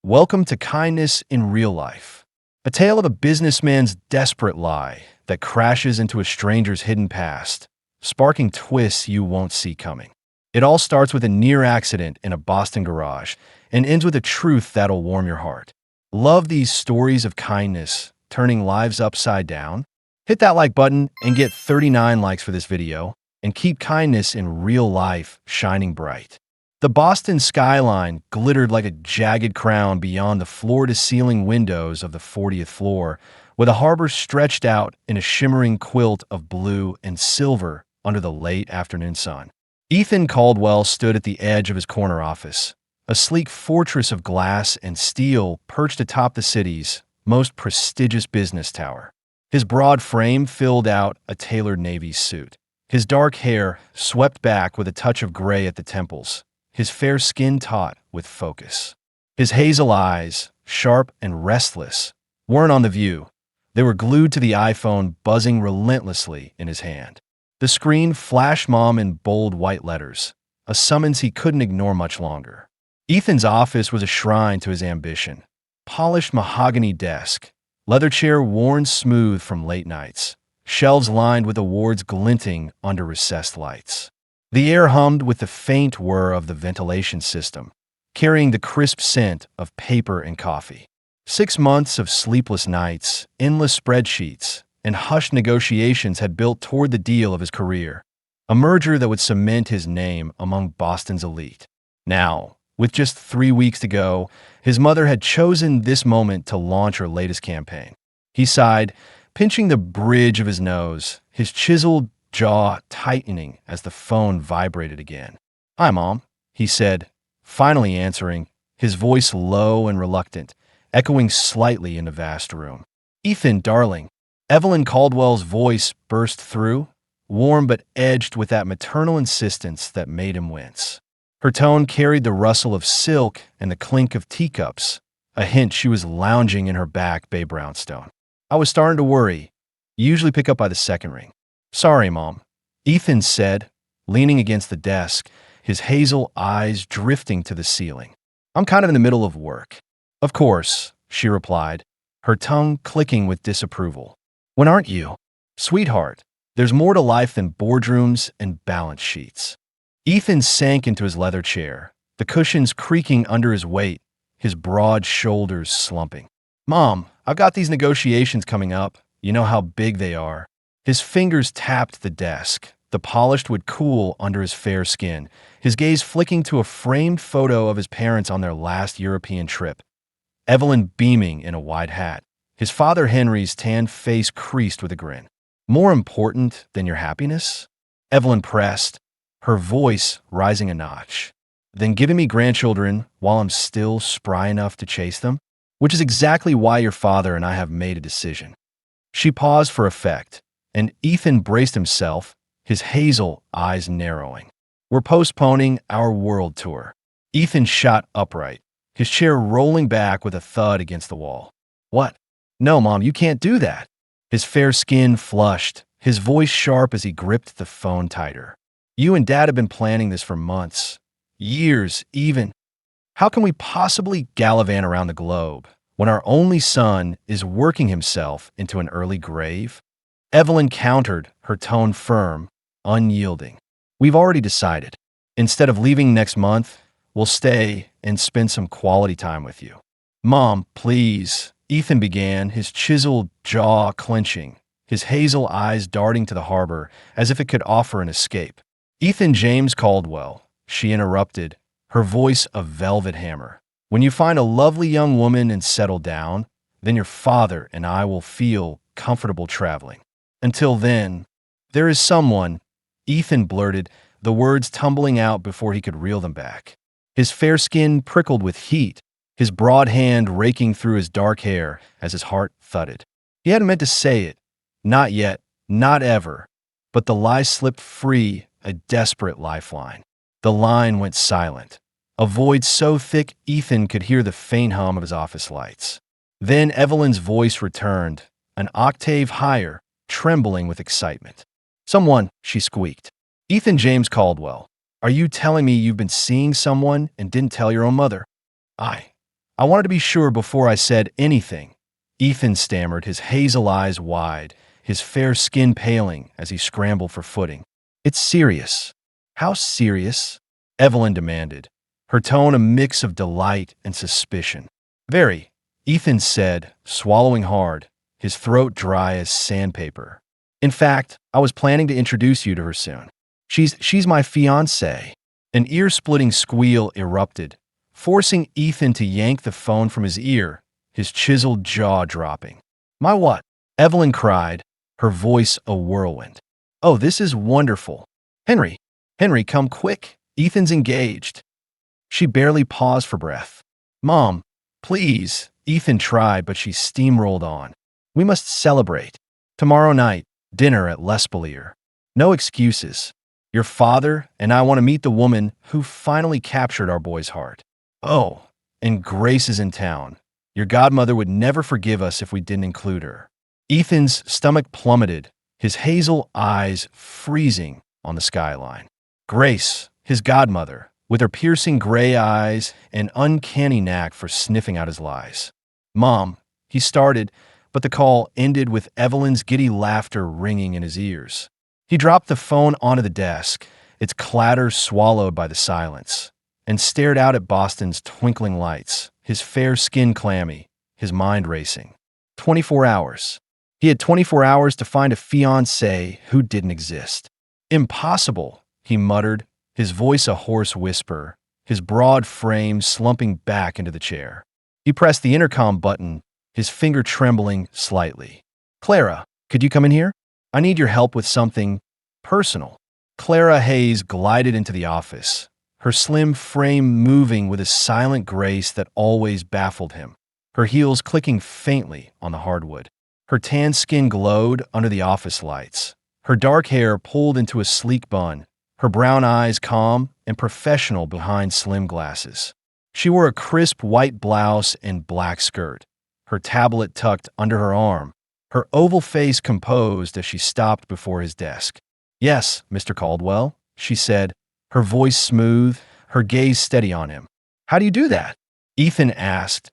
Welcome to Kindness in Real Life, a tale of a businessman's desperate lie that crashes into a stranger's hidden past, sparking twists you won't see coming. It all starts with a near accident in a Boston garage and ends with a truth that'll warm your heart. Love these stories of kindness, turning lives upside down? Hit that like button and get 39 likes for this video, and keep kindness in real life shining bright. The Boston skyline glittered like a jagged crown beyond the floor-to-ceiling windows of the 40th floor, with a harbor stretched out in a shimmering quilt of blue and silver under the late afternoon sun. Ethan Caldwell stood at the edge of his corner office, a sleek fortress of glass and steel perched atop the city's most prestigious business tower. His broad frame filled out a tailored Navy suit, his dark hair swept back with a touch of gray at the temples, his fair skin taut with focus. His hazel eyes, sharp and restless, weren't on the view. They were glued to the iPhone buzzing relentlessly in his hand. The screen flashed Mom in bold white letters, a summons he couldn't ignore much longer. Ethan's office was a shrine to his ambition. Polished mahogany desk, leather chair worn smooth from late nights, shelves lined with awards glinting under recessed lights. The air hummed with the faint whir of the ventilation system, carrying the crisp scent of paper and coffee. 6 months of sleepless nights, endless spreadsheets, and hushed negotiations had built toward the deal of his career, a merger that would cement his name among Boston's elite. Now, with just 3 weeks to go, his mother had chosen this moment to launch her latest campaign. He sighed, pinching the bridge of his nose, his chiseled jaw tightening as the phone vibrated again. "Hi, Mom," he said, finally answering, his voice low and reluctant, echoing slightly in the vast room. "Ethan, darling." Evelyn Caldwell's voice burst through, warm but edged with that maternal insistence that made him wince. Her tone carried the rustle of silk and the clink of teacups, a hint she was lounging in her back bay brownstone. "I was starting to worry. You usually pick up by the second ring." "Sorry, Mom," Ethan said, leaning against the desk, his hazel eyes drifting to the ceiling. "I'm kind of in the middle of work." "Of course," she replied, her tongue clicking with disapproval. "When aren't you?" "Sweetheart, there's more to life than boardrooms and balance sheets." Ethan sank into his leather chair, the cushions creaking under his weight, his broad shoulders slumping. "Mom, I've got these negotiations coming up. You know how big they are." His fingers tapped the desk, the polished wood cool under his fair skin, his gaze flicking to a framed photo of his parents on their last European trip. Evelyn beaming in a wide hat, his father Henry's tanned face creased with a grin. "More important than your happiness?" Evelyn pressed, her voice rising a notch. "Than giving me grandchildren while I'm still spry enough to chase them? Which is exactly why your father and I have made a decision." She paused for effect, and Ethan braced himself, his hazel eyes narrowing. "We're postponing our world tour." Ethan shot upright, his chair rolling back with a thud against the wall. "What? No, Mom, you can't do that." His fair skin flushed, his voice sharp as he gripped the phone tighter. "You and Dad have been planning this for months, years even. How can we possibly gallivant around the globe when our only son is working himself into an early grave?" Evelyn countered, her tone firm, unyielding. "We've already decided. Instead of leaving next month, we'll stay and spend some quality time with you." "Mom, please," Ethan began, his chiseled jaw clenching, his hazel eyes darting to the harbor as if it could offer an escape. "Ethan James Caldwell," she interrupted, her voice a velvet hammer. "When you find a lovely young woman and settle down, then your father and I will feel comfortable traveling. Until then, there is someone," Ethan blurted, the words tumbling out before he could reel them back. His fair skin prickled with heat, his broad hand raking through his dark hair as his heart thudded. He hadn't meant to say it. Not yet, not ever. But the lie slipped free, a desperate lifeline. The line went silent, a void so thick Ethan could hear the faint hum of his office lights. Then Evelyn's voice returned, an octave higher, trembling with excitement. "Someone," she squeaked. "Ethan James Caldwell, are you telling me you've been seeing someone and didn't tell your own mother?" I wanted to be sure before I said anything. Ethan stammered, his hazel eyes wide, his fair skin paling as he scrambled for footing. It's serious. How serious? Evelyn demanded, her tone a mix of delight and suspicion. Very, Ethan said, swallowing hard, his throat dry as sandpaper. In fact, I was planning to introduce you to her soon. She's my fiancée. An ear-splitting squeal erupted, forcing Ethan to yank the phone from his ear, his chiseled jaw dropping. My what? Evelyn cried, her voice a whirlwind. Oh, this is wonderful. Henry, come quick. Ethan's engaged. She barely paused for breath. Mom, please. Ethan tried, but she steamrolled on. We must celebrate. Tomorrow night, dinner at L'Espalier. No excuses. Your father and I want to meet the woman who finally captured our boy's heart. Oh, and Grace is in town. Your godmother would never forgive us if we didn't include her. Ethan's stomach plummeted, his hazel eyes freezing on the skyline. Grace, his godmother, with her piercing gray eyes and uncanny knack for sniffing out his lies. Mom, he started, but the call ended with Evelyn's giddy laughter ringing in his ears. He dropped the phone onto the desk, its clatter swallowed by the silence, and stared out at Boston's twinkling lights, his fair skin clammy, his mind racing. 24 hours. He had 24 hours to find a fiancée who didn't exist. Impossible, he muttered, his voice a hoarse whisper, his broad frame slumping back into the chair. He pressed the intercom button, his finger trembling slightly. Clara, could you come in here? I need your help with something personal. Clara Hayes glided into the office, her slim frame moving with a silent grace that always baffled him, her heels clicking faintly on the hardwood. Her tan skin glowed under the office lights, her dark hair pulled into a sleek bun, her brown eyes calm and professional behind slim glasses. She wore a crisp white blouse and black skirt, her tablet tucked under her arm, her oval face composed as she stopped before his desk. Yes, Mr. Caldwell, she said, her voice smooth, her gaze steady on him. How do you do that? Ethan asked,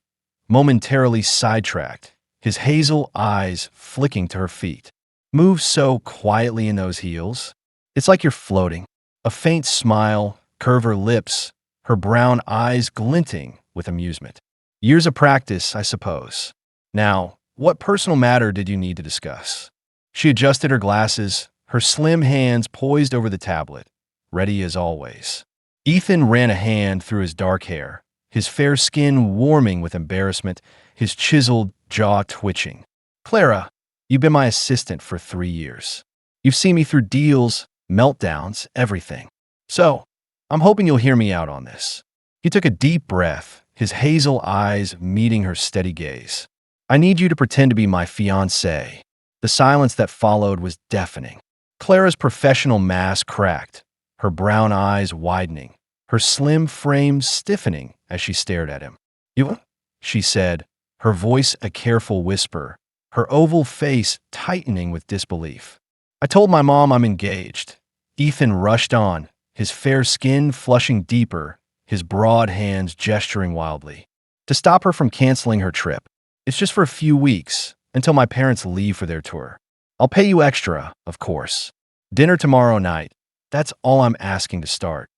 momentarily sidetracked, his hazel eyes flicking to her feet. Move so quietly in those heels. It's like you're floating. A faint smile curved her lips, her brown eyes glinting with amusement. Years of practice, I suppose. Now, what personal matter did you need to discuss? She adjusted her glasses, her slim hands poised over the tablet, ready as always. Ethan ran a hand through his dark hair, his fair skin warming with embarrassment, his chiseled jaw twitching. Clara, you've been my assistant for 3 years. You've seen me through deals, meltdowns, everything. So, I'm hoping you'll hear me out on this. He took a deep breath, his hazel eyes meeting her steady gaze. I need you to pretend to be my fiancée. The silence that followed was deafening. Clara's professional mask cracked, her brown eyes widening, her slim frame stiffening as she stared at him. You, she said, her voice a careful whisper, her oval face tightening with disbelief. I told my mom I'm engaged. Ethan rushed on, his fair skin flushing deeper, his broad hands gesturing wildly. To stop her from canceling her trip. It's just for a few weeks, until my parents leave for their tour. I'll pay you extra, of course. Dinner tomorrow night. That's all I'm asking to start.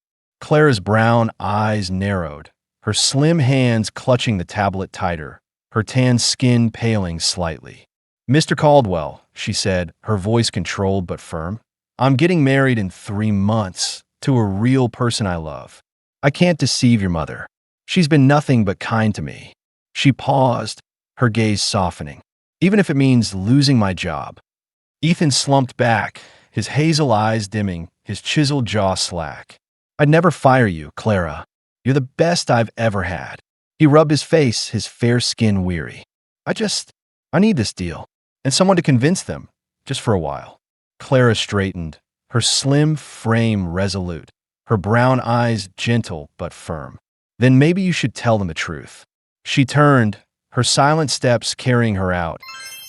Clara's brown eyes narrowed, her slim hands clutching the tablet tighter, her tan skin paling slightly. Mr. Caldwell, she said, her voice controlled but firm, I'm getting married in 3 months to a real person I love. I can't deceive your mother. She's been nothing but kind to me. She paused, her gaze softening. Even if it means losing my job. Ethan slumped back, his hazel eyes dimming, his chiseled jaw slack. I'd never fire you, Clara. You're the best I've ever had. He rubbed his face, his fair skin weary. I need this deal, and someone to convince them, just for a while. Clara straightened, her slim frame resolute, her brown eyes gentle but firm. Then maybe you should tell them the truth. She turned, her silent steps carrying her out,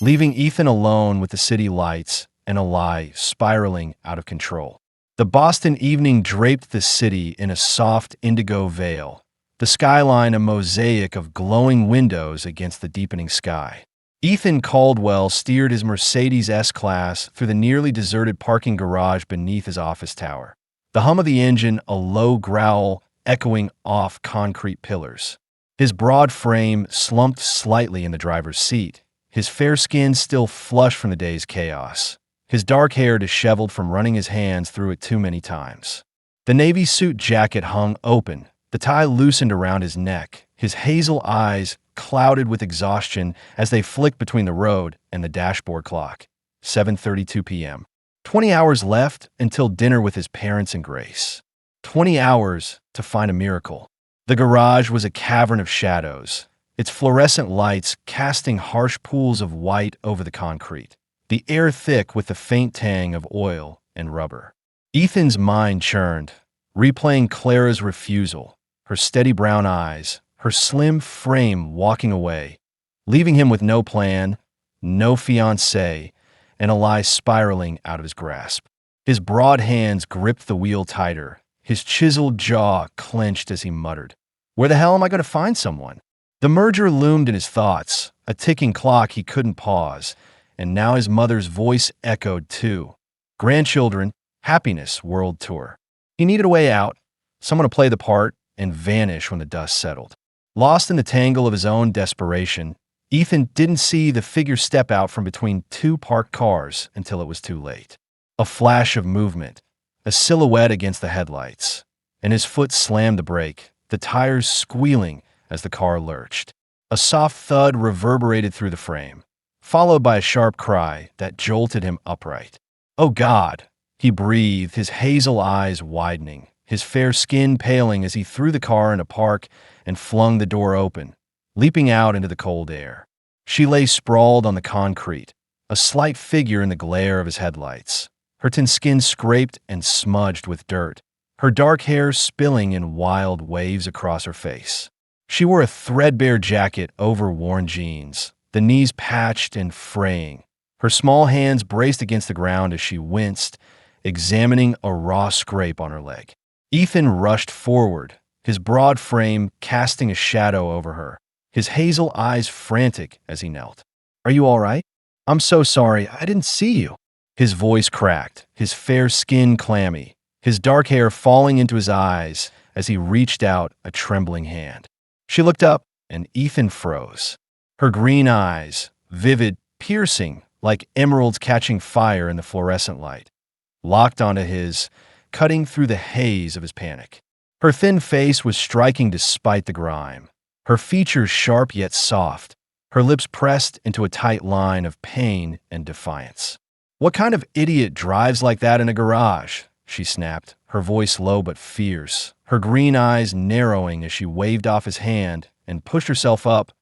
leaving Ethan alone with the city lights and a lie spiraling out of control. The Boston evening draped the city in a soft indigo veil, the skyline a mosaic of glowing windows against the deepening sky. Ethan Caldwell steered his Mercedes S-Class through the nearly deserted parking garage beneath his office tower. The hum of the engine, a low growl echoing off concrete pillars. His broad frame slumped slightly in the driver's seat, his fair skin still flushed from the day's chaos, his dark hair disheveled from running his hands through it too many times. The navy suit jacket hung open, the tie loosened around his neck, his hazel eyes clouded with exhaustion as they flicked between the road and the dashboard clock. 7:32 p.m. 20 hours left until dinner with his parents and Grace. 20 hours to find a miracle. The garage was a cavern of shadows, its fluorescent lights casting harsh pools of white over the concrete, the air thick with the faint tang of oil and rubber. Ethan's mind churned, replaying Clara's refusal, her steady brown eyes, her slim frame walking away, leaving him with no plan, no fiancé, and a lie spiraling out of his grasp. His broad hands gripped the wheel tighter, his chiseled jaw clenched as he muttered, "Where the hell am I going to find someone?" The merger loomed in his thoughts, a ticking clock he couldn't pause, and now his mother's voice echoed too. Grandchildren, happiness, world tour. He needed a way out, someone to play the part and vanish when the dust settled. Lost in the tangle of his own desperation, Ethan didn't see the figure step out from between two parked cars until it was too late. A flash of movement, a silhouette against the headlights, and his foot slammed the brake, the tires squealing as the car lurched. A soft thud reverberated through the frame, followed by a sharp cry that jolted him upright. "Oh God!" he breathed, his hazel eyes widening, his fair skin paling as he threw the car in a park and flung the door open, leaping out into the cold air. She lay sprawled on the concrete, a slight figure in the glare of his headlights, her tan skin scraped and smudged with dirt, her dark hair spilling in wild waves across her face. She wore a threadbare jacket over worn jeans, the knees patched and fraying. Her small hands braced against the ground as she winced, examining a raw scrape on her leg. Ethan rushed forward, his broad frame casting a shadow over her, his hazel eyes frantic as he knelt. "Are you all right? I'm so sorry, I didn't see you." His voice cracked, his fair skin clammy, his dark hair falling into his eyes as he reached out a trembling hand. She looked up, and Ethan froze. Her green eyes, vivid, piercing, like emeralds catching fire in the fluorescent light, locked onto his, cutting through the haze of his panic. Her thin face was striking despite the grime, her features sharp yet soft, her lips pressed into a tight line of pain and defiance. "What kind of idiot drives like that in a garage?" she snapped, her voice low but fierce, her green eyes narrowing as she waved off his hand and pushed herself up,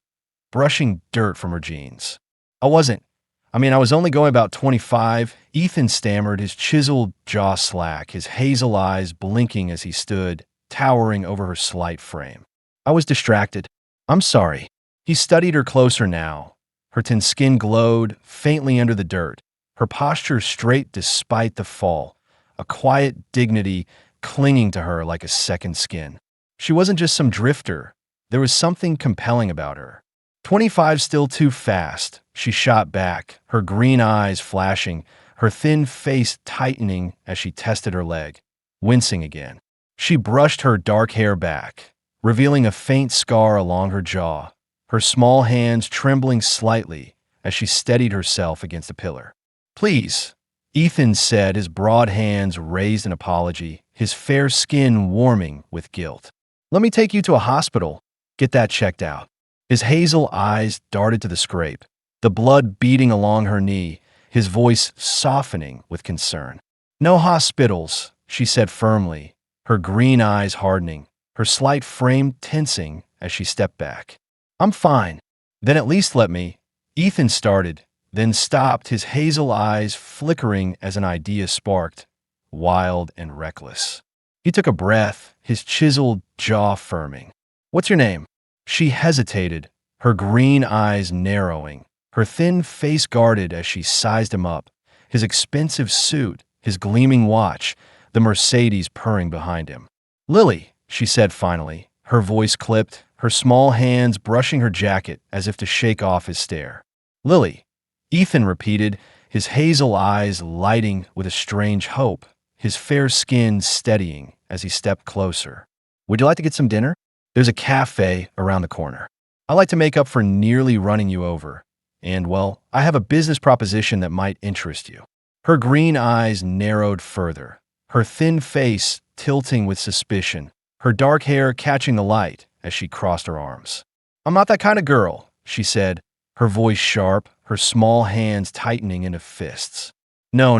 brushing dirt from her jeans. I was only going about 25, Ethan stammered, his chiseled jaw slack, his hazel eyes blinking as he stood, towering over her slight frame. "I was distracted. I'm sorry." He studied her closer now. Her tan skin glowed faintly under the dirt, her posture straight despite the fall, a quiet dignity clinging to her like a second skin. She wasn't just some drifter. There was something compelling about her. 25 still too fast, she shot back, her green eyes flashing, her thin face tightening as she tested her leg, wincing again. She brushed her dark hair back, revealing a faint scar along her jaw, her small hands trembling slightly as she steadied herself against a pillar. "Please," Ethan said, his broad hands raised in apology, his fair skin warming with guilt. "Let me take you to a hospital. Get that checked out." His hazel eyes darted to the scrape, the blood beating along her knee, his voice softening with concern. "No hospitals," she said firmly, her green eyes hardening, her slight frame tensing as she stepped back. "I'm fine." "Then at least let me." Ethan started, then stopped, his hazel eyes flickering as an idea sparked, wild and reckless. He took a breath, his chiseled jaw firming. "What's your name?" She hesitated, her green eyes narrowing, her thin face guarded as she sized him up, his expensive suit, his gleaming watch, the Mercedes purring behind him. "Lily," she said finally, Her voice clipped, her small hands brushing her jacket as if to shake off his stare. Lily, Ethan repeated, his hazel eyes lighting with a strange hope, his fair skin steadying as he stepped closer. Would you like to get some dinner? There's a cafe around the corner. I like to make up for nearly running you over. And, well, I have a business proposition that might interest you. Her green eyes narrowed further, her thin face tilting with suspicion, her dark hair catching the light as she crossed her arms. I'm not that kind of girl, she said, her voice sharp, her small hands tightening into fists. No,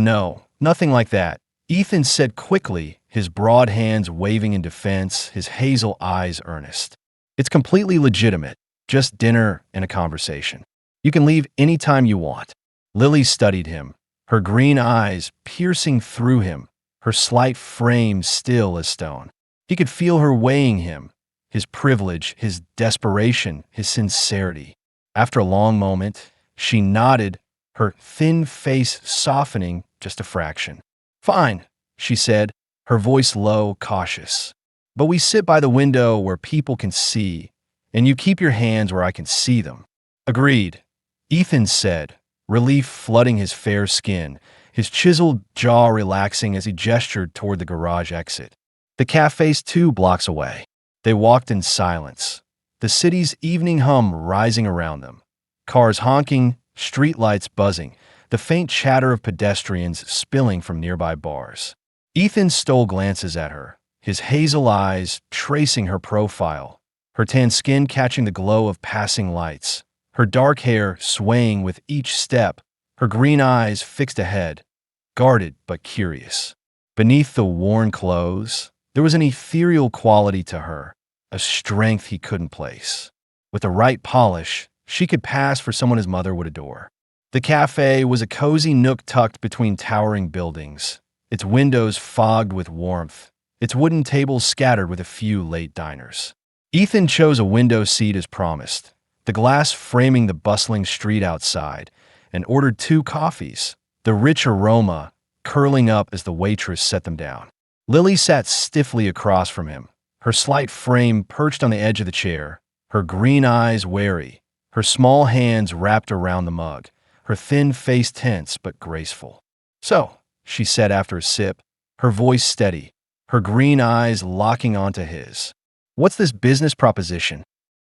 nothing like that, Ethan said quickly, his broad hands waving in defense, his hazel eyes earnest. It's completely legitimate, just dinner and a conversation. You can leave any time you want. Lily studied him, her green eyes piercing through him, her slight frame still as stone. He could feel her weighing him, his privilege, his desperation, his sincerity. After a long moment, she nodded, her thin face softening just a fraction. Fine, she said, her voice low, cautious. But we sit by the window where people can see, and you keep your hands where I can see them. Agreed, Ethan said, relief flooding his fair skin, his chiseled jaw relaxing as he gestured toward the garage exit. The cafe's 2 blocks away. They walked in silence, the city's evening hum rising around them. Cars honking, streetlights buzzing, the faint chatter of pedestrians spilling from nearby bars. Ethan stole glances at her, his hazel eyes tracing her profile, her tan skin catching the glow of passing lights, her dark hair swaying with each step, her green eyes fixed ahead, guarded but curious. Beneath the worn clothes, there was an ethereal quality to her, a strength he couldn't place. With the right polish, she could pass for someone his mother would adore. The cafe was a cozy nook tucked between towering buildings, its windows fogged with warmth, its wooden tables scattered with a few late diners. Ethan chose a window seat as promised, the glass framing the bustling street outside, and ordered 2 coffees, the rich aroma curling up as the waitress set them down. Lily sat stiffly across from him, her slight frame perched on the edge of the chair, her green eyes wary, her small hands wrapped around the mug, her thin face tense but graceful. So, she said after a sip, her voice steady, her green eyes locking onto his. What's this business proposition?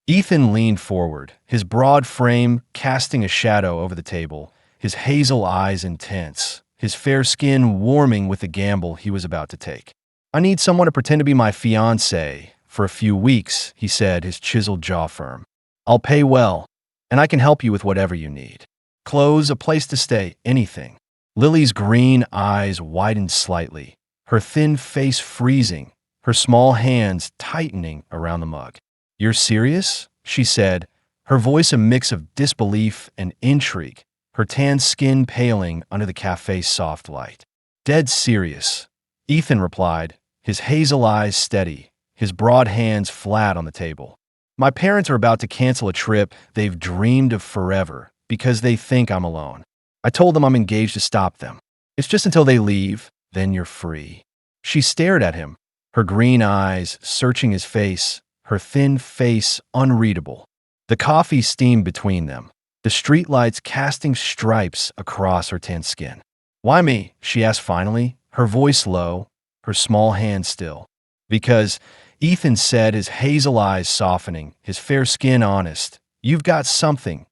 Ethan leaned forward, his broad frame casting a shadow over the table, his hazel eyes intense, his fair skin warming with the gamble he was about to take. I need someone to pretend to be my fiancé for a few weeks, he said, his chiseled jaw firm. I'll pay well, and I can help you with whatever you need. Clothes, a place to stay, anything. Lily's green eyes widened slightly, her thin face freezing, her small hands tightening around the mug. You're serious? She said, her voice a mix of disbelief and intrigue, her tan skin paling under the cafe's soft light. Dead serious, Ethan replied, his hazel eyes steady, his broad hands flat on the table. My parents are about to cancel a trip they've dreamed of forever because they think I'm alone. I told them I'm engaged to stop them. It's just until they leave, then you're free. She stared at him, her green eyes searching his face, her thin face unreadable. The coffee steamed between them, the streetlights casting stripes across her tan skin. Why me? She asked finally, her voice low, her small hand still. Because, Ethan said, his hazel eyes softening, his fair skin honest, you've got something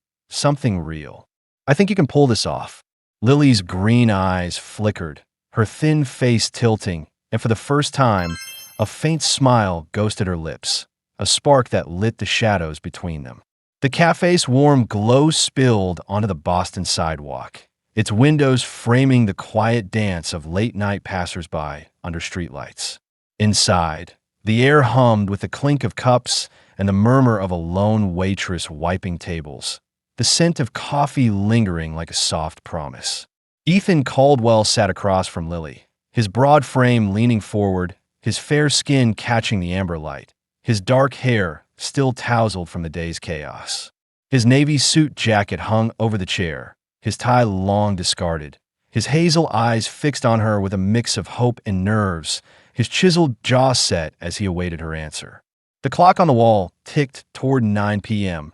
real. I think you can pull this off. Lily's green eyes flickered, her thin face tilting, and for the first time, a faint smile ghosted her lips, a spark that lit the shadows between them. The cafe's warm glow spilled onto the Boston sidewalk, its windows framing the quiet dance of late-night passersby under streetlights. Inside, the air hummed with the clink of cups and the murmur of a lone waitress wiping tables, the scent of coffee lingering like a soft promise. Ethan Caldwell sat across from Lily, his broad frame leaning forward, his fair skin catching the amber light, his dark hair still tousled from the day's chaos. His navy suit jacket hung over the chair, his tie long discarded, his hazel eyes fixed on her with a mix of hope and nerves, his chiseled jaw set as he awaited her answer. The clock on the wall ticked toward 9 p.m.,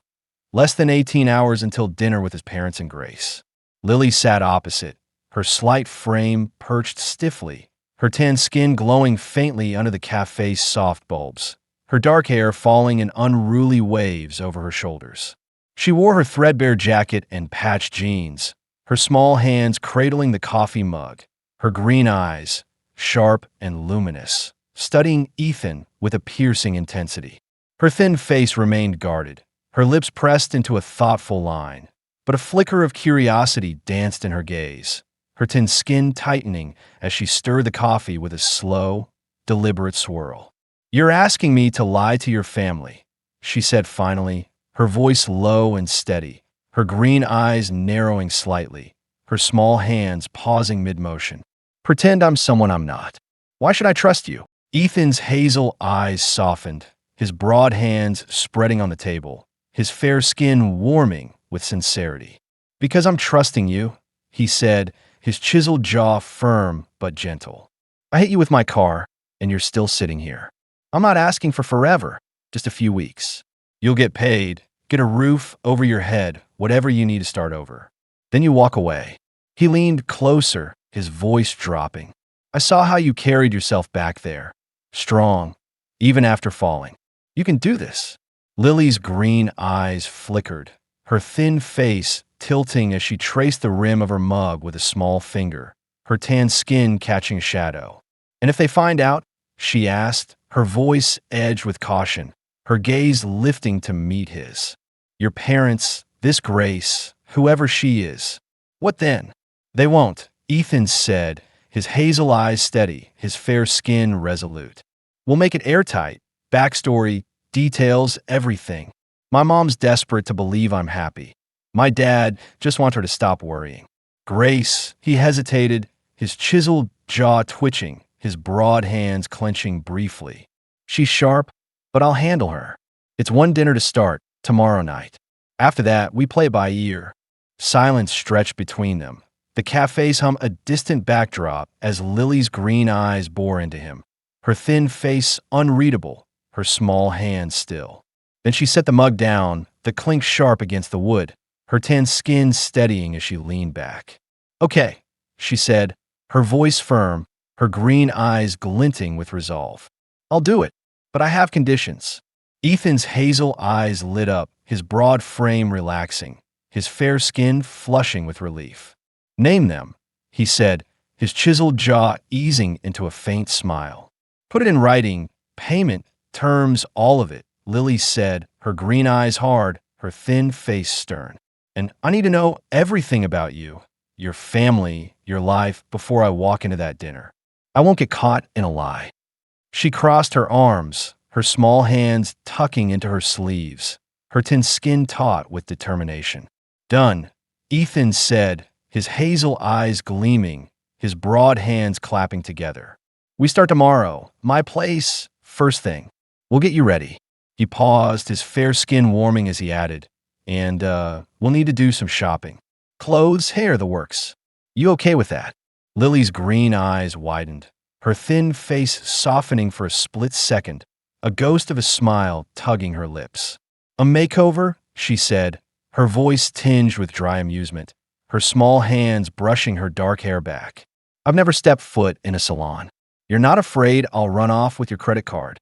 less than 18 hours until dinner with his parents and Grace. Lily sat opposite, her slight frame perched stiffly, her tan skin glowing faintly under the cafe's soft bulbs, her dark hair falling in unruly waves over her shoulders. She wore her threadbare jacket and patched jeans, her small hands cradling the coffee mug, her green eyes, sharp and luminous, studying Ethan with a piercing intensity. Her thin face remained guarded, her lips pressed into a thoughtful line, but a flicker of curiosity danced in her gaze, her thin skin tightening as she stirred the coffee with a slow, deliberate swirl. "You're asking me to lie to your family," she said finally, her voice low and steady, her green eyes narrowing slightly, her small hands pausing mid-motion. "Pretend I'm someone I'm not. Why should I trust you?" Ethan's hazel eyes softened, his broad hands spreading on the table, his fair skin warming with sincerity. "Because I'm trusting you," he said, his chiseled jaw firm but gentle. "I hit you with my car, and you're still sitting here. I'm not asking for forever, just a few weeks. You'll get paid, get a roof over your head, whatever you need to start over. Then you walk away." He leaned closer, his voice dropping. "I saw how you carried yourself back there. Strong, even after falling. You can do this." Lily's green eyes flickered, her thin face tilting as she traced the rim of her mug with a small finger, her tan skin catching a shadow. "And if they find out?" she asked, her voice edged with caution, her gaze lifting to meet his. "Your parents, this Grace, whoever she is. What then?" "They won't," Ethan said, his hazel eyes steady, his fair skin resolute. "We'll make it airtight. Backstory, details, everything. My mom's desperate to believe I'm happy. My dad just wants her to stop worrying." "Grace," he hesitated, his chiseled jaw twitching, his broad hands clenching briefly. "She's sharp, but I'll handle her. It's one dinner to start, tomorrow night. After that, we play by ear." Silence stretched between them. The cafes hum a distant backdrop as Lily's green eyes bore into him, her thin face unreadable, her small hands still. Then she set the mug down, the clink sharp against the wood, her tan skin steadying as she leaned back. "Okay," she said, her voice firm, her green eyes glinting with resolve. "I'll do it, but I have conditions." Ethan's hazel eyes lit up, his broad frame relaxing, his fair skin flushing with relief. "Name them," he said, his chiseled jaw easing into a faint smile. "Put it in writing, payment, terms, all of it," Lily said, her green eyes hard, her thin face stern. "And I need to know everything about you, your family, your life, before I walk into that dinner. I won't get caught in a lie." She crossed her arms, her small hands tucking into her sleeves, her thin skin taut with determination. "Done," Ethan said, his hazel eyes gleaming, his broad hands clapping together. "We start tomorrow. My place, first thing. We'll get you ready." He paused, his fair skin warming as he added, "And, we'll need to do some shopping. Clothes, hair, the works. You okay with that?" Lily's green eyes widened, her thin face softening for a split second, a ghost of a smile tugging her lips. "A makeover?" she said, her voice tinged with dry amusement, her small hands brushing her dark hair back. "I've never stepped foot in a salon. You're not afraid I'll run off with your credit card?"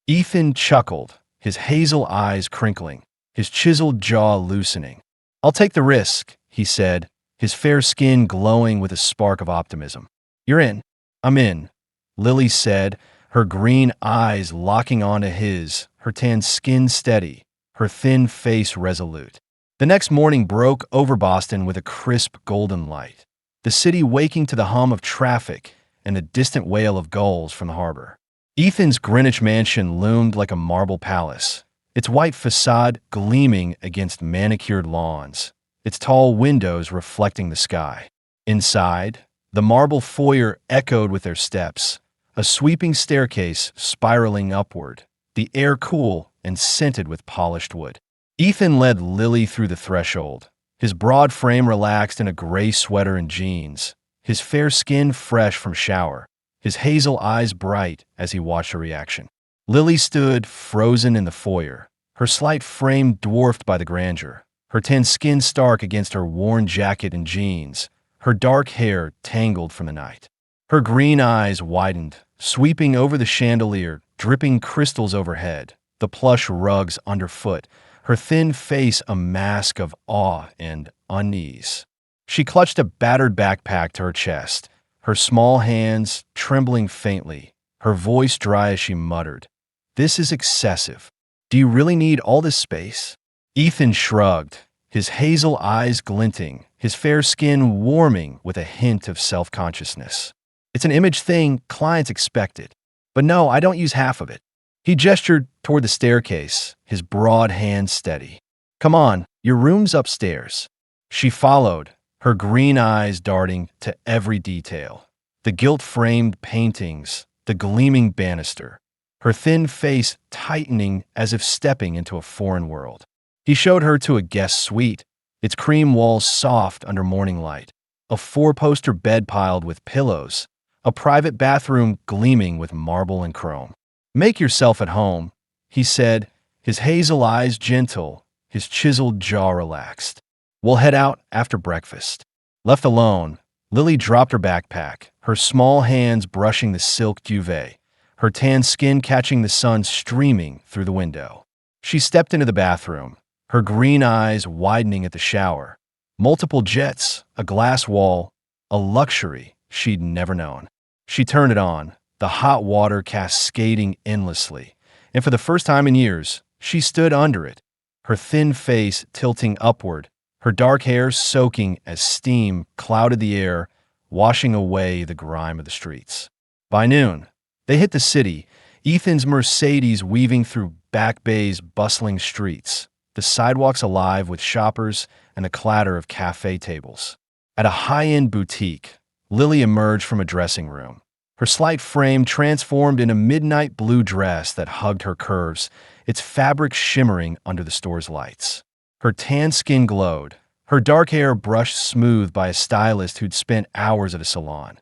Ethan chuckled, his hazel eyes crinkling, his chiseled jaw loosening. "I'll take the risk," he said, his fair skin glowing with a spark of optimism. "You're in." "I'm in," Lily said, her green eyes locking onto his, her tan skin steady, her thin face resolute. The next morning broke over Boston with a crisp golden light, the city waking to the hum of traffic and the distant wail of gulls from the harbor. Ethan's Greenwich mansion loomed like a marble palace, its white facade gleaming against manicured lawns, its tall windows reflecting the sky. Inside, the marble foyer echoed with their steps, a sweeping staircase spiraling upward, the air cool and scented with polished wood. Ethan led Lily through the threshold, his broad frame relaxed in a gray sweater and jeans, his fair skin fresh from shower, his hazel eyes bright as he watched her reaction. Lily stood frozen in the foyer, her slight frame dwarfed by the grandeur, her tan skin stark against her worn jacket and jeans, her dark hair tangled from the night. Her green eyes widened, sweeping over the chandelier, dripping crystals overhead, the plush rugs underfoot, her thin face a mask of awe and unease. She clutched a battered backpack to her chest, her small hands trembling faintly, her voice dry as she muttered, "This is excessive. Do you really need all this space?" Ethan shrugged, his hazel eyes glinting, his fair skin warming with a hint of self-consciousness. "It's an image thing clients expected. But no, I don't use half of it." He gestured toward the staircase, his broad hand steady. "Come on, your room's upstairs." She followed, her green eyes darting to every detail. The gilt-framed paintings, the gleaming banister, her thin face tightening as if stepping into a foreign world. He showed her to a guest suite, its cream walls soft under morning light, a four-poster bed piled with pillows, a private bathroom gleaming with marble and chrome. "Make yourself at home," he said, his hazel eyes gentle, his chiseled jaw relaxed. "We'll head out after breakfast." Left alone, Lily dropped her backpack, her small hands brushing the silk duvet, her tan skin catching the sun streaming through the window. She stepped into the bathroom, her green eyes widening at the shower. Multiple jets, a glass wall, a luxury she'd never known. She turned it on, the hot water cascading endlessly, and for the first time in years, she stood under it, her thin face tilting upward, her dark hair soaking as steam clouded the air, washing away the grime of the streets. By noon, they hit the city, Ethan's Mercedes weaving through Back Bay's bustling streets, the sidewalks alive with shoppers and the clatter of cafe tables. At a high-end boutique, Lily emerged from a dressing room, her slight frame transformed in a midnight blue dress that hugged her curves, its fabric shimmering under the store's lights. Her tan skin glowed, her dark hair brushed smooth by a stylist who'd spent hours at a salon.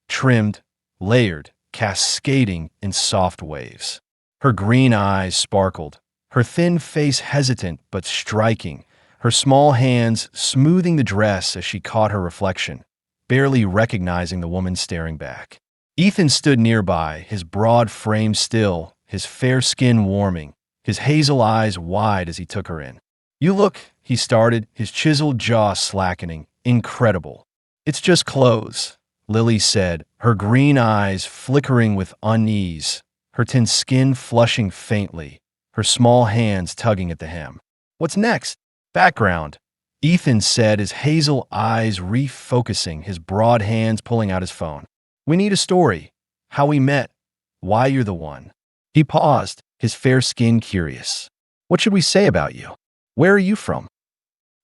Trimmed, layered, cascading in soft waves. Her green eyes sparkled, her thin face hesitant but striking, her small hands smoothing the dress as she caught her reflection, barely recognizing the woman staring back. Ethan stood nearby, his broad frame still, his fair skin warming, his hazel eyes wide as he took her in. "You look," he started, his chiseled jaw slackening. "Incredible." "It's just clothes," Lily said, her green eyes flickering with unease, her tan skin flushing faintly, her small hands tugging at the hem. "What's next?" "Background," Ethan said, his hazel eyes refocusing, his broad hands pulling out his phone. "We need a story. How we met. Why you're the one." He paused, his fair skin curious. "What should we say about you? Where are you from?"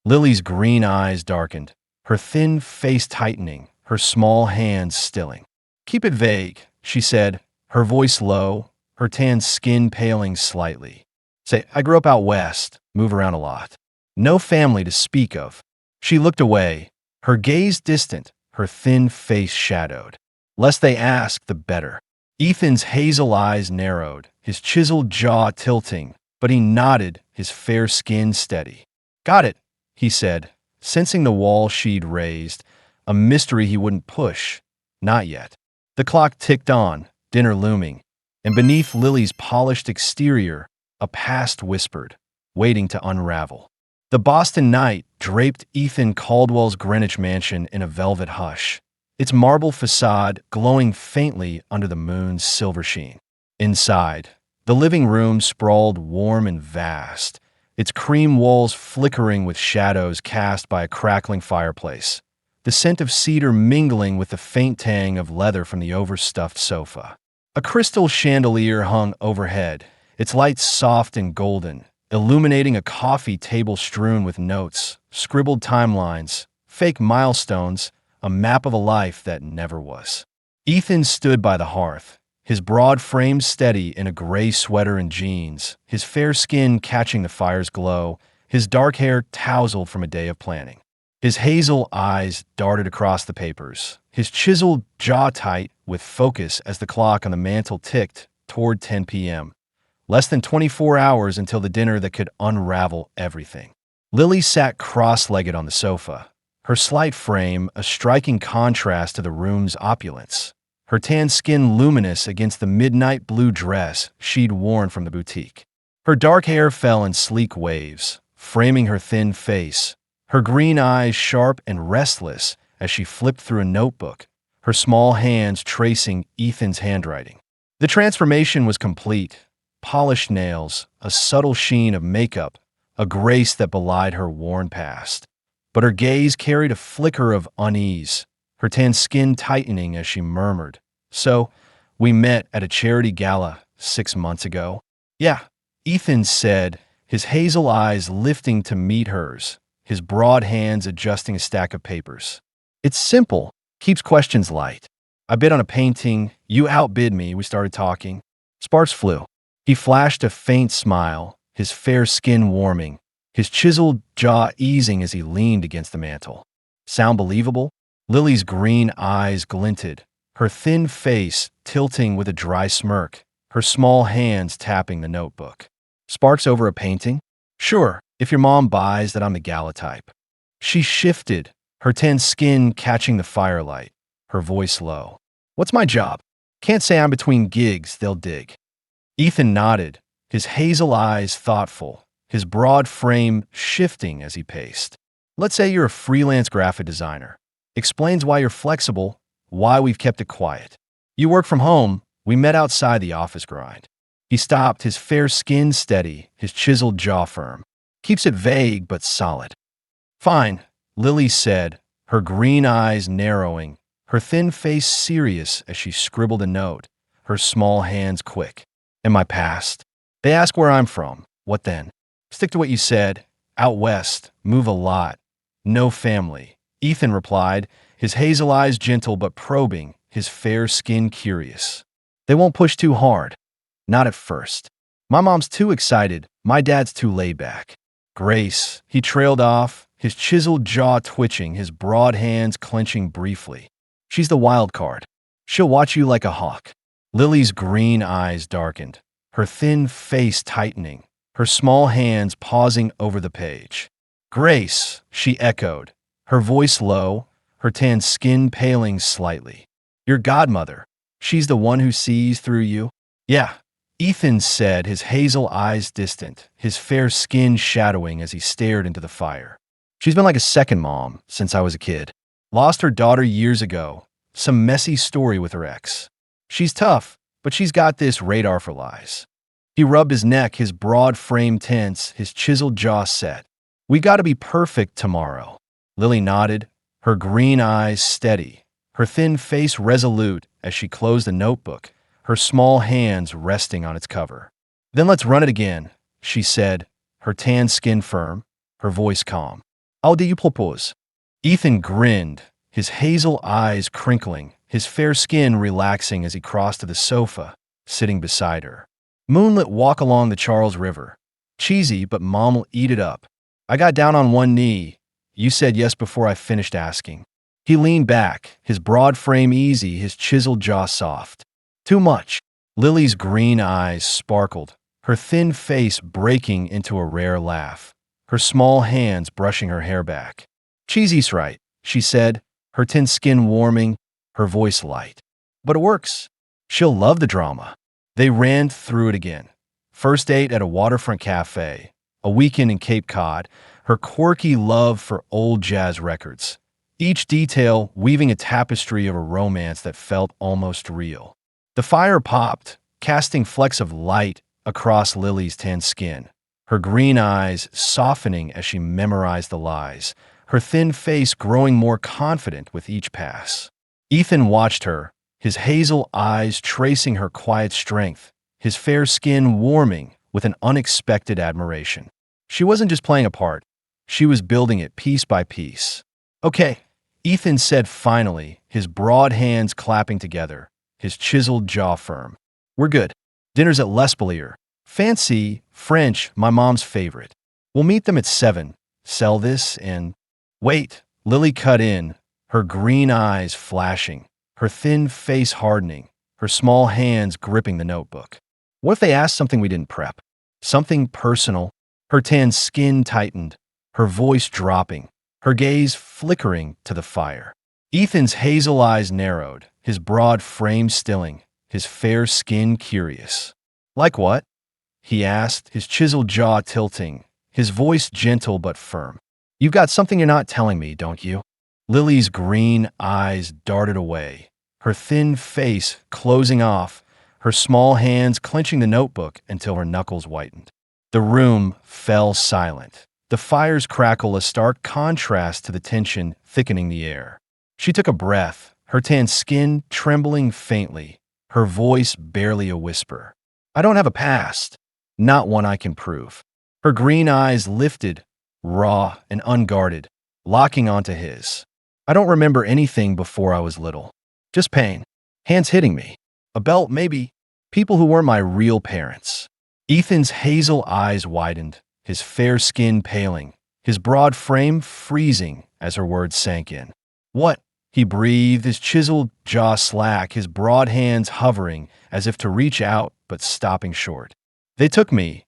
Lily's green eyes darkened, her thin face tightening, her small hands stilling. "Keep it vague," she said, her voice low, her tan skin paling slightly. "Say, I grew up out west, move around a lot. No family to speak of." She looked away, her gaze distant, her thin face shadowed. Less they asked, the better. Ethan's hazel eyes narrowed, his chiseled jaw tilting, but he nodded, his fair skin steady. "Got it," he said, sensing the wall she'd raised, a mystery he wouldn't push. Not yet. The clock ticked on, dinner looming, and beneath Lily's polished exterior, a past whispered, waiting to unravel. The Boston night draped Ethan Caldwell's Greenwich mansion in a velvet hush, its marble facade glowing faintly under the moon's silver sheen. Inside, the living room sprawled warm and vast, its cream walls flickering with shadows cast by a crackling fireplace, the scent of cedar mingling with the faint tang of leather from the overstuffed sofa. A crystal chandelier hung overhead, its lights soft and golden, illuminating a coffee table strewn with notes, scribbled timelines, fake milestones, a map of a life that never was. Ethan stood by the hearth, his broad frame steady in a gray sweater and jeans, his fair skin catching the fire's glow, his dark hair tousled from a day of planning. His hazel eyes darted across the papers, his chiseled jaw tight with focus as the clock on the mantel ticked toward 10 p.m. Less than 24 hours until the dinner that could unravel everything. Lily sat cross-legged on the sofa, her slight frame a striking contrast to the room's opulence, her tan skin luminous against the midnight blue dress she'd worn from the boutique. Her dark hair fell in sleek waves, framing her thin face, her green eyes sharp and restless as she flipped through a notebook, her small hands tracing Ethan's handwriting. The transformation was complete. Polished nails, a subtle sheen of makeup, a grace that belied her worn past. But her gaze carried a flicker of unease, her tan skin tightening as she murmured, "So, we met at a charity gala 6 months ago?" "Yeah," Ethan said, his hazel eyes lifting to meet hers, his broad hands adjusting a stack of papers. "It's simple, keeps questions light. I bid on a painting, you outbid me, we started talking. Sparks flew." He flashed a faint smile, his fair skin warming, his chiseled jaw easing as he leaned against the mantel. "Sound believable?" Lily's green eyes glinted, her thin face tilting with a dry smirk, her small hands tapping the notebook. "Sparks over a painting?" "Sure, if your mom buys that I'm the gala type." She shifted, her tan skin catching the firelight, her voice low. "What's my job? Can't say I'm between gigs, they'll dig." Ethan nodded, his hazel eyes thoughtful, his broad frame shifting as he paced. "Let's say you're a freelance graphic designer. Explains why you're flexible, why we've kept it quiet. You work from home, we met outside the office grind." He stopped, his fair skin steady, his chiseled jaw firm. "Keeps it vague but solid." "Fine," Lily said, her green eyes narrowing, her thin face serious as she scribbled a note, her small hands quick. "And my past? They ask where I'm from. What then?" "Stick to what you said. Out west. Move a lot. No family." Ethan replied, his hazel eyes gentle but probing, his fair skin curious. "They won't push too hard. Not at first. My mom's too excited. My dad's too laid back." "Grace," he trailed off, his chiseled jaw twitching, his broad hands clenching briefly. "She's the wild card. She'll watch you like a hawk." Lily's green eyes darkened, her thin face tightening, her small hands pausing over the page. "Grace," she echoed, her voice low, her tan skin paling slightly. "Your godmother. She's the one who sees through you?" "Yeah," Ethan said, his hazel eyes distant, his fair skin shadowing as he stared into the fire. "She's been like a second mom since I was a kid. Lost her daughter years ago. Some messy story with her ex. She's tough, but she's got this radar for lies." He rubbed his neck, his broad frame tense, his chiseled jaw set. "We gotta be perfect tomorrow." Lily nodded, her green eyes steady, her thin face resolute as she closed the notebook, her small hands resting on its cover. "Then let's run it again," she said, her tan skin firm, her voice calm. "How do you propose?" Ethan grinned, his hazel eyes crinkling, his fair skin relaxing as he crossed to the sofa, sitting beside her. "Moonlit walk along the Charles River. Cheesy, but mom'll eat it up." I got down on one knee. You said yes before I finished asking. He leaned back, his broad frame easy, his chiseled jaw soft. "Too much." Lily's green eyes sparkled, her thin face breaking into a rare laugh, her small hands brushing her hair back. "Cheesy's right," she said, her tin skin warming, her voice light. "But it works. She'll love the drama." They ran through it again. First date at a waterfront cafe, a weekend in Cape Cod, her quirky love for old jazz records, each detail weaving a tapestry of a romance that felt almost real. The fire popped, casting flecks of light across Lily's tan skin, her green eyes softening as she memorized the lies, her thin face growing more confident with each pass. Ethan watched her, his hazel eyes tracing her quiet strength, his fair skin warming with an unexpected admiration. She wasn't just playing a part, she was building it piece by piece. "Okay," Ethan said finally, his broad hands clapping together, his chiseled jaw firm. "We're good. Dinner's at L'Espalier. Fancy, French, my mom's favorite. We'll meet them at 7. Sell this and—" "Wait," Lily cut in, her green eyes flashing, her thin face hardening, her small hands gripping the notebook. What if they asked something we didn't prep? Something personal? Her tan skin tightened, her voice dropping, her gaze flickering to the fire. Ethan's hazel eyes narrowed, his broad frame stilling, his fair skin curious. Like what? He asked, his chiseled jaw tilting, his voice gentle but firm. You've got something you're not telling me, don't you? Lily's green eyes darted away, her thin face closing off, her small hands clenching the notebook until her knuckles whitened. The room fell silent, the fire's crackle a stark contrast to the tension thickening the air. She took a breath, her tan skin trembling faintly, her voice barely a whisper. I don't have a past, not one I can prove. Her green eyes lifted, raw and unguarded, locking onto his. I don't remember anything before I was little. Just pain. Hands hitting me. A belt, maybe. People who weren't my real parents. Ethan's hazel eyes widened, his fair skin paling, his broad frame freezing as her words sank in. What? He breathed, his chiseled jaw slack, his broad hands hovering as if to reach out but stopping short. They took me,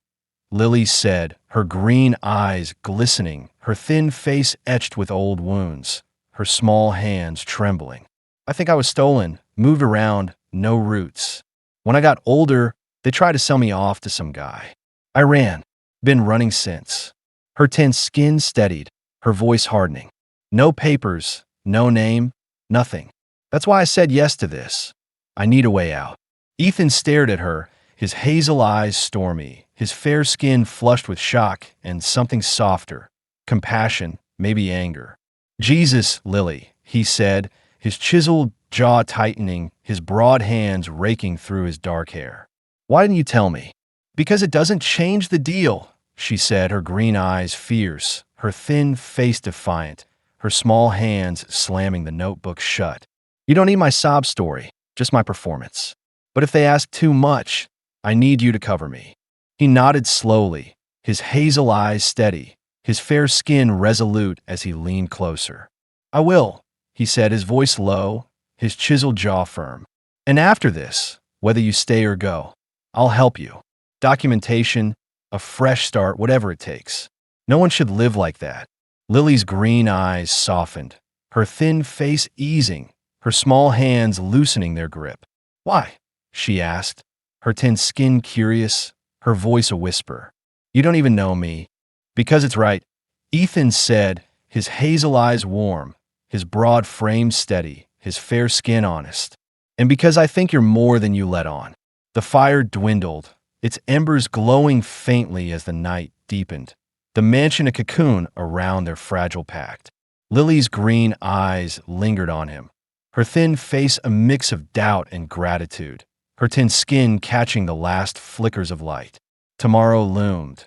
Lily said, her green eyes glistening, her thin face etched with old wounds, her small hands trembling. I think I was stolen, moved around, no roots. When I got older, they tried to sell me off to some guy. I ran, been running since. Her tense skin steadied, her voice hardening. No papers, no name, nothing. That's why I said yes to this. I need a way out. Ethan stared at her, his hazel eyes stormy, his fair skin flushed with shock and something softer, compassion, maybe anger. Jesus, Lily, he said, his chiseled jaw tightening, his broad hands raking through his dark hair. Why didn't you tell me? Because it doesn't change the deal, she said, her green eyes fierce, her thin face defiant, her small hands slamming the notebook shut. You don't need my sob story, just my performance. But if they ask too much, I need you to cover me. He nodded slowly, his hazel eyes steady, his fair skin resolute as he leaned closer. I will, he said, his voice low, his chiseled jaw firm. And after this, whether you stay or go, I'll help you. Documentation, a fresh start, whatever it takes. No one should live like that. Lily's green eyes softened, her thin face easing, her small hands loosening their grip. Why? She asked, her tin skin curious, her voice a whisper. You don't even know me. Because it's right, Ethan said, his hazel eyes warm, his broad frame steady, his fair skin honest. And because I think you're more than you let on. The fire dwindled, its embers glowing faintly as the night deepened, the mansion a cocoon around their fragile pact. Lily's green eyes lingered on him, her thin face a mix of doubt and gratitude, her tin skin catching the last flickers of light. Tomorrow loomed.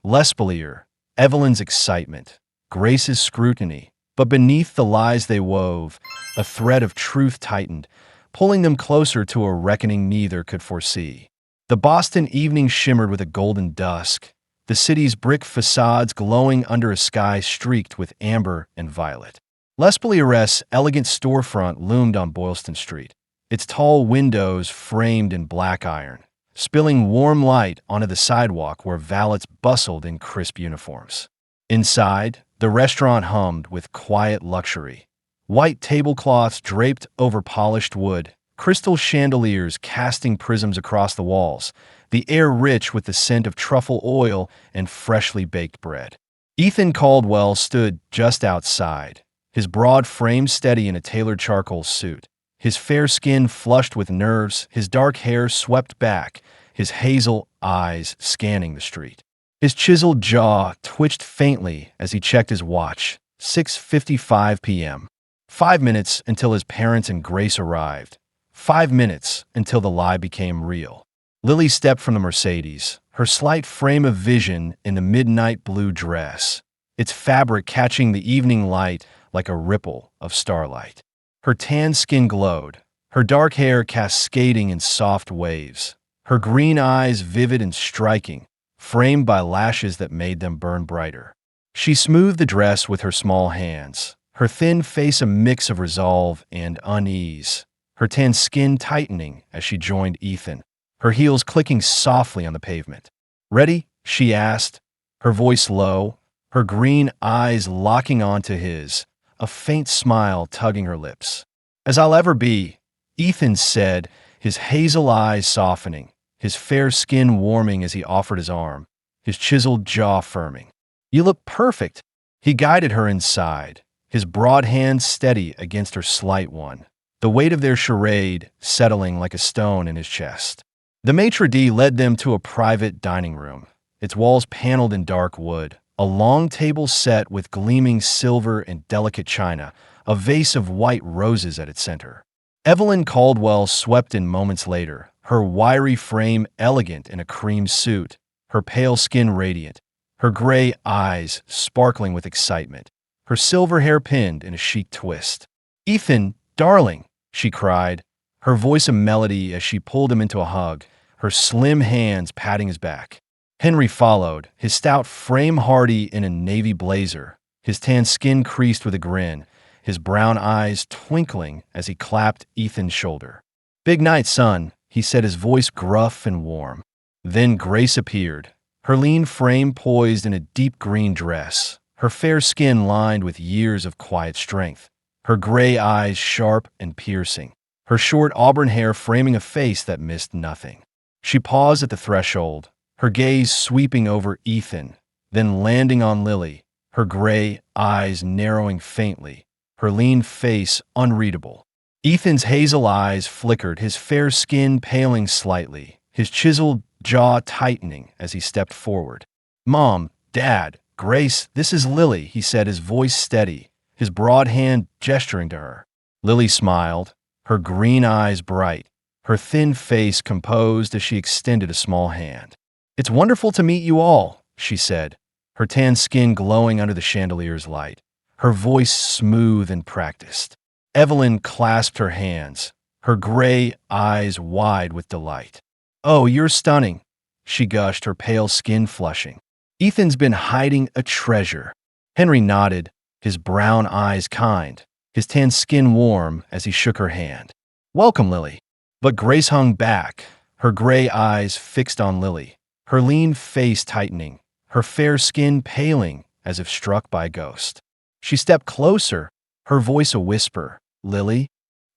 L'Espalier, Evelyn's excitement, Grace's scrutiny, but beneath the lies they wove, a thread of truth tightened, pulling them closer to a reckoning neither could foresee. The Boston evening shimmered with a golden dusk, the city's brick facades glowing under a sky streaked with amber and violet. L'Espalier's elegant storefront loomed on Boylston Street, its tall windows framed in black iron, spilling warm light onto the sidewalk where valets bustled in crisp uniforms. Inside, the restaurant hummed with quiet luxury. White tablecloths draped over polished wood, crystal chandeliers casting prisms across the walls, the air rich with the scent of truffle oil and freshly baked bread. Ethan Caldwell stood just outside, his broad frame steady in a tailored charcoal suit, his fair skin flushed with nerves, his dark hair swept back, his hazel eyes scanning the street. His chiseled jaw twitched faintly as he checked his watch, 6:55 p.m. 5 minutes until his parents and Grace arrived. 5 minutes until the lie became real. Lily stepped from the Mercedes, her slight frame of vision in the midnight blue dress, its fabric catching the evening light like a ripple of starlight. Her tan skin glowed, her dark hair cascading in soft waves, her green eyes vivid and striking, framed by lashes that made them burn brighter. She smoothed the dress with her small hands, her thin face a mix of resolve and unease, her tan skin tightening as she joined Ethan, her heels clicking softly on the pavement. "Ready?" she asked, her voice low, her green eyes locking onto his, a faint smile tugging her lips. "As I'll ever be," Ethan said, his hazel eyes softening, his fair skin warming as he offered his arm, his chiseled jaw firming. "You look perfect." He guided her inside, his broad hand steady against her slight one, the weight of their charade settling like a stone in his chest. The maitre d' led them to a private dining room, its walls paneled in dark wood, a long table set with gleaming silver and delicate china, a vase of white roses at its center. Evelyn Caldwell swept in moments later, her wiry frame elegant in a cream suit, her pale skin radiant, her gray eyes sparkling with excitement, her silver hair pinned in a chic twist. "Ethan, darling," she cried, her voice a melody as she pulled him into a hug, her slim hands patting his back. Henry followed, his stout frame hardy in a navy blazer, his tan skin creased with a grin, his brown eyes twinkling as he clapped Ethan's shoulder. "Big night, son," he said, his voice gruff and warm. Then Grace appeared, her lean frame poised in a deep green dress, her fair skin lined with years of quiet strength, her gray eyes sharp and piercing, her short auburn hair framing a face that missed nothing. She paused at the threshold, her gaze sweeping over Ethan, then landing on Lily, her gray eyes narrowing faintly, her lean face unreadable. Ethan's hazel eyes flickered, his fair skin paling slightly, his chiseled jaw tightening as he stepped forward. "Mom, Dad, Grace, this is Lily," he said, his voice steady, his broad hand gesturing to her. Lily smiled, her green eyes bright, her thin face composed as she extended a small hand. "It's wonderful to meet you all," she said, her tan skin glowing under the chandelier's light, her voice smooth and practiced. Evelyn clasped her hands, her gray eyes wide with delight. "Oh, you're stunning," she gushed, her pale skin flushing. "Ethan's been hiding a treasure." Henry nodded, his brown eyes kind, his tan skin warm as he shook her hand. "Welcome, Lily." But Grace hung back, her gray eyes fixed on Lily, her lean face tightening, her fair skin paling as if struck by a ghost. She stepped closer, her voice a whisper, "Lily?"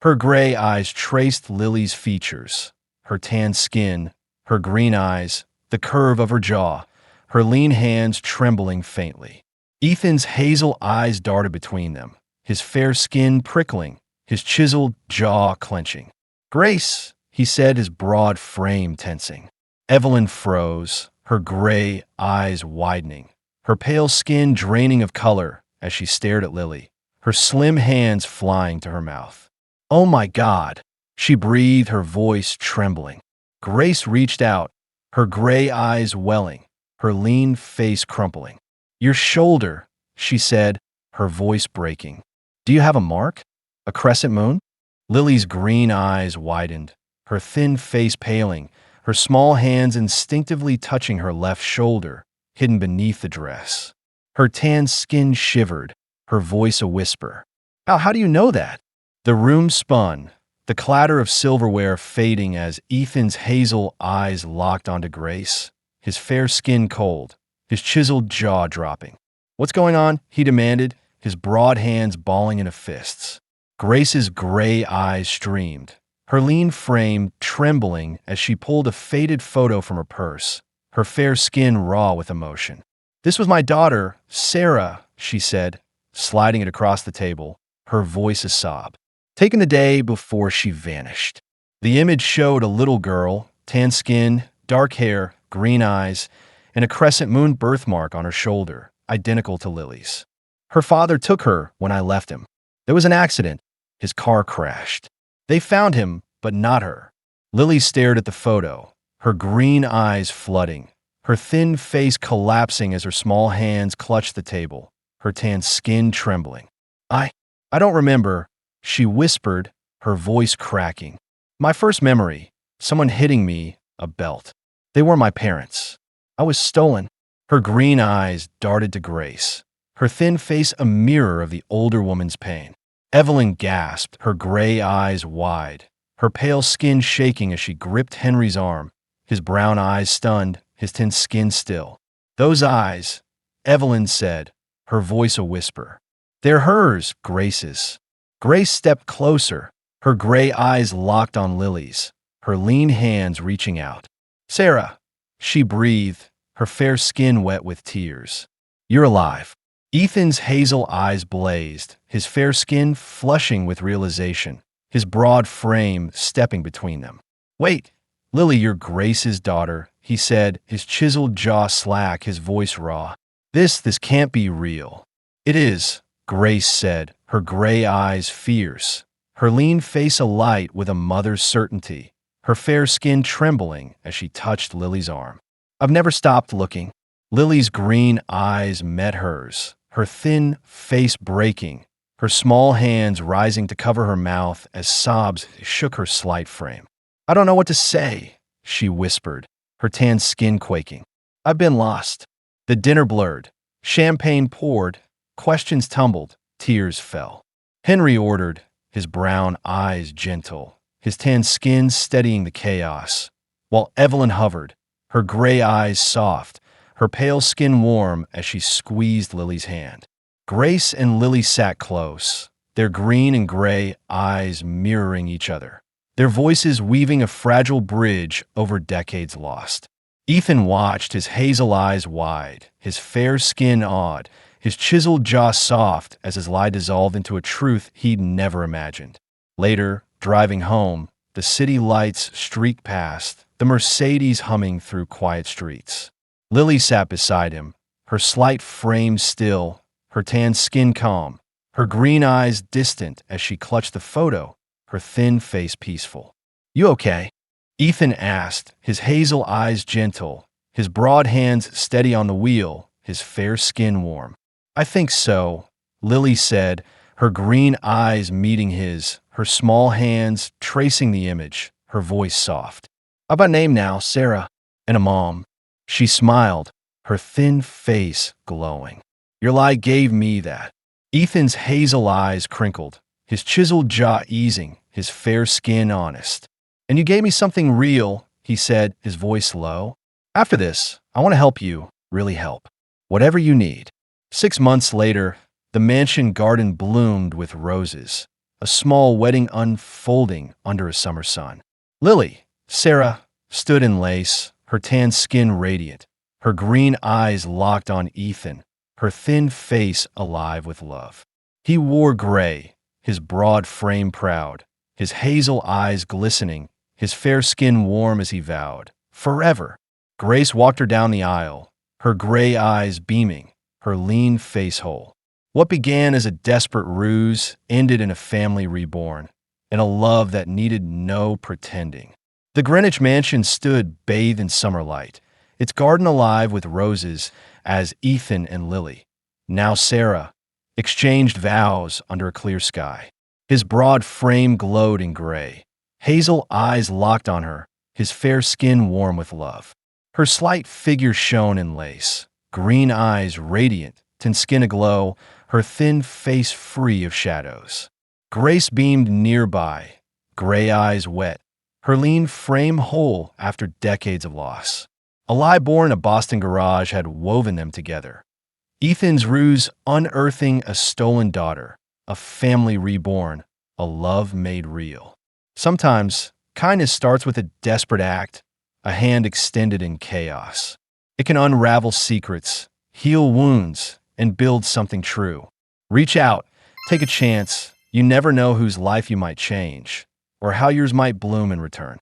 Her gray eyes traced Lily's features, her tan skin, her green eyes, the curve of her jaw, her lean hands trembling faintly. Ethan's hazel eyes darted between them, his fair skin prickling, his chiseled jaw clenching. "Grace," he said, his broad frame tensing. Evelyn froze, her gray eyes widening, her pale skin draining of color as she stared at Lily, her slim hands flying to her mouth. "Oh my God," she breathed, her voice trembling. Grace reached out, her gray eyes welling, her lean face crumpling. "Your shoulder," she said, her voice breaking. "Do you have a mark? A crescent moon?" Lily's green eyes widened, her thin face paling, her small hands instinctively touching her left shoulder, hidden beneath the dress. Her tan skin shivered, her voice a whisper. How do you know that?" The room spun, the clatter of silverware fading as Ethan's hazel eyes locked onto Grace, his fair skin cold, his chiseled jaw dropping. "What's going on?" he demanded, his broad hands balling into fists. Grace's gray eyes streamed, her lean frame trembling as she pulled a faded photo from her purse, her fair skin raw with emotion. "This was my daughter, Sarah," she said, sliding it across the table, her voice a sob. Taken the day before she vanished. The image showed a little girl, tan skin, dark hair, green eyes, and a crescent moon birthmark on her shoulder, identical to Lily's. "Her father took her when I left him. There was an accident. His car crashed. They found him, but not her." Lily stared at the photo, her green eyes flooding, her thin face collapsing as her small hands clutched the table, her tan skin trembling. I don't remember," she whispered, her voice cracking. "My first memory, someone hitting me, a belt. They were my parents. I was stolen." Her green eyes darted to Grace, her thin face a mirror of the older woman's pain. Evelyn gasped, her gray eyes wide, her pale skin shaking as she gripped Henry's arm, his brown eyes stunned, his thin skin still. "Those eyes," Evelyn said, her voice a whisper. "They're hers, Grace's." Grace stepped closer, her gray eyes locked on Lily's, her lean hands reaching out. "Sarah," she breathed, her fair skin wet with tears. "You're alive." Ethan's hazel eyes blazed, his fair skin flushing with realization, his broad frame stepping between them. "Wait, Lily, you're Grace's daughter," he said, his chiseled jaw slack, his voice raw. This can't be real." "It is," Grace said, her gray eyes fierce, her lean face alight with a mother's certainty, her fair skin trembling as she touched Lily's arm. "I've never stopped looking." Lily's green eyes met hers, her thin face breaking, her small hands rising to cover her mouth as sobs shook her slight frame. "I don't know what to say," she whispered, her tan skin quaking. "I've been lost." The dinner blurred. Champagne poured, questions tumbled, tears fell. Henry ordered, his brown eyes gentle, his tan skin steadying the chaos, while Evelyn hovered, her gray eyes soft, her pale skin warm as she squeezed Lily's hand. Grace and Lily sat close, their green and gray eyes mirroring each other, their voices weaving a fragile bridge over decades lost. Ethan watched, his hazel eyes wide, his fair skin awed, his chiseled jaw soft as his lie dissolved into a truth he'd never imagined. Later, driving home, the city lights streaked past, the Mercedes humming through quiet streets. Lily sat beside him, her slight frame still, her tan skin calm, her green eyes distant as she clutched the photo, her thin face peaceful. "You okay?" Ethan asked, his hazel eyes gentle, his broad hands steady on the wheel, his fair skin warm. "I think so," Lily said, her green eyes meeting his, her small hands tracing the image, her voice soft. "I've got a name now, Sarah, and a mom." She smiled, her thin face glowing. "Your lie gave me that." Ethan's hazel eyes crinkled, his chiseled jaw easing, his fair skin honest. "And you gave me something real," he said, his voice low. "After this, I want to help you, really help. Whatever you need." 6 months later, the mansion garden bloomed with roses, a small wedding unfolding under a summer sun. Lily, Sarah, stood in lace, her tan skin radiant, her green eyes locked on Ethan, her thin face alive with love. He wore gray, his broad frame proud, his hazel eyes glistening, his fair skin warm as he vowed, "Forever." Grace walked her down the aisle, her gray eyes beaming, her lean face whole. What began as a desperate ruse ended in a family reborn, in a love that needed no pretending. The Greenwich mansion stood bathed in summer light, its garden alive with roses as Ethan and Lily, now Sarah, exchanged vows under a clear sky. His broad frame glowed in gray, hazel eyes locked on her, his fair skin warm with love. Her slight figure shone in lace, green eyes radiant, tan skin aglow, her thin face free of shadows. Grace beamed nearby, gray eyes wet, her lean frame whole after decades of loss. A lie born in a Boston garage had woven them together. Ethan's ruse unearthing a stolen daughter, a family reborn, a love made real. Sometimes, kindness starts with a desperate act, a hand extended in chaos. It can unravel secrets, heal wounds, and build something true. Reach out, take a chance. You never know whose life you might change, or how yours might bloom in return.